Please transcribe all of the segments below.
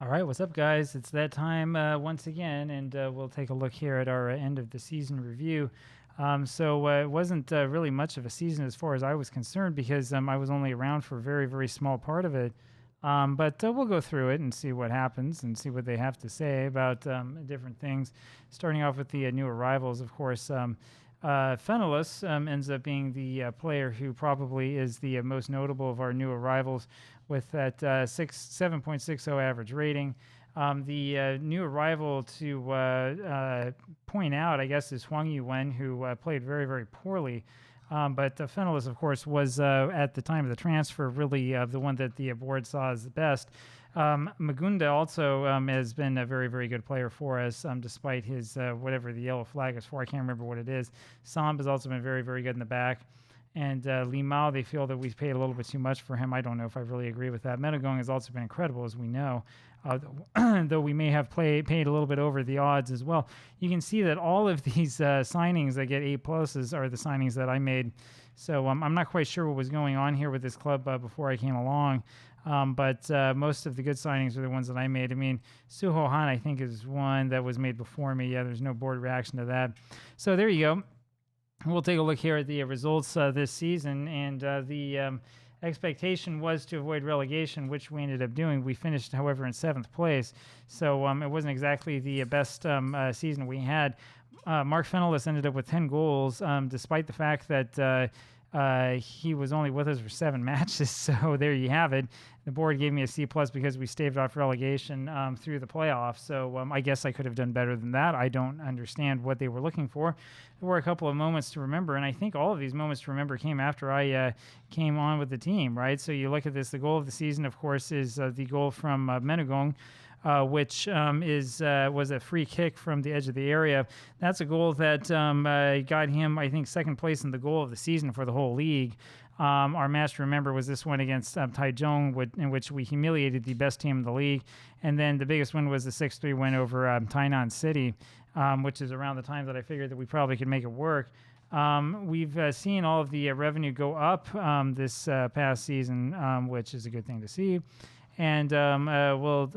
All right, what's up, guys? It's that time once again, and we'll take a look here at our end of the season review. It wasn't really much of a season as far as I was concerned because I was only around for a very, very small part of it. But we'll go through it and see what happens and see what they have to say about different things. Starting off with the new arrivals, of course. Fenelus ends up being the player who probably is the most notable of our new arrivals with that 7.60 average rating. The new arrival to point out, I guess, is Huang Yuwen, who played very, very poorly. But Fenelus, of course, was at the time of the transfer really the one that the board saw as the best. Magunda also has been a very, very good player for us, despite his whatever the yellow flag is for. I can't remember what it is. Samb has also been very, very good in the back. And Limao, they feel that we've paid a little bit too much for him. I don't know if I really agree with that. Metagong has also been incredible, as we know, though we may have paid a little bit over the odds as well. You can see that all of these signings that get A pluses are the signings that I made. So I'm not quite sure what was going on here with this club before I came along. But most of the good signings are the ones that I made. I mean, Suho Han, I think, is one that was made before me. Yeah, there's no board reaction to that. So there you go. We'll take a look here at the results this season, and the expectation was to avoid relegation, which we ended up doing. We finished, however, in 7th place, so it wasn't exactly the best season we had. Mark Fenelus ended up with 10 goals, despite the fact that he was only with us for 7 matches, so there you have it. The board gave me a C+ because we staved off relegation through the playoffs, so I guess I could have done better than that. I don't understand what they were looking for. There were a couple of moments to remember, and I think all of these moments to remember came after I came on with the team, right? So you look at this, the goal of the season, of course, is the goal from Menegong, which was a free kick from the edge of the area. That's a goal that got him, I think, 2nd place in the goal of the season for the whole league. Our match to remember was this one against Taiwan, in which we humiliated the best team in the league. And then the biggest win was the 6-3 win over Tainan City, which is around the time that I figured that we probably could make it work. We've seen all of the revenue go up this past season, which is a good thing to see. And we'll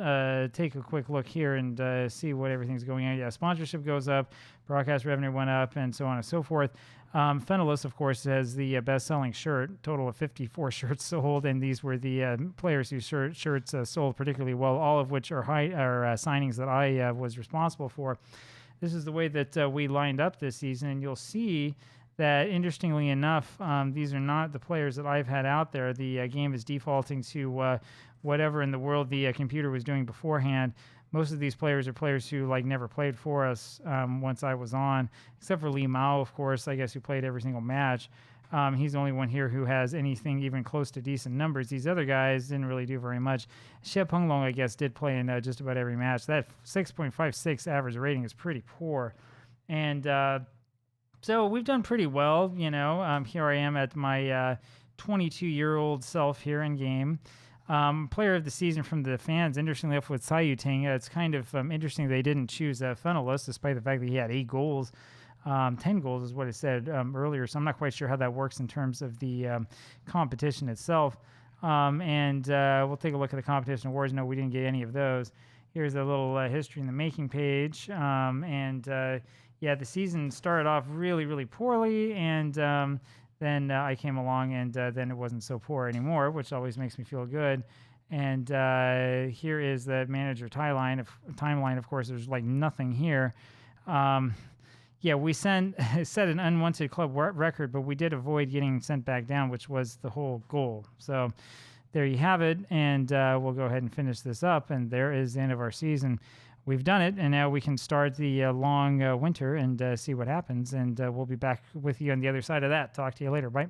take a quick look here and see what everything's going on. Yeah, sponsorship goes up, broadcast revenue went up, and so on and so forth. Fenelus, of course, has the best-selling shirt, total of 54 shirts sold, and these were the players whose shirts sold particularly well, all of which are signings that I was responsible for. This is the way that we lined up this season, and you'll see that, interestingly enough, these are not the players that I've had out there. The game is defaulting to whatever in the world the computer was doing beforehand. Most of these players are players who never played for us once I was on, except for Li Mao, of course, I guess, who played every single match. He's the only one here who has anything even close to decent numbers. These other guys didn't really do very much. Xie Penglong, I guess, did play in just about every match. That 6.56 average rating is pretty poor. And so we've done pretty well, you know. Here I am at my 22-year-old self here in game. Player of the season from the fans, interestingly enough, with Sayu Ting. It's kind of interesting they didn't choose Fenelus, despite the fact that he had 8 goals. 10 goals is what it said earlier, so I'm not quite sure how that works in terms of the competition itself. We'll take a look at the competition awards. No, we didn't get any of those. Here's a little history in the making page. Yeah, the season started off really, really poorly, and then I came along, and then it wasn't so poor anymore, which always makes me feel good. And here is the manager timeline. Of course, there's nothing here. Yeah, we set an unwanted club record, but we did avoid getting sent back down, which was the whole goal. So there you have it, and we'll go ahead and finish this up, and there is the end of our season. We've done it, and now we can start the long winter and see what happens, and we'll be back with you on the other side of that. Talk to you later. Bye.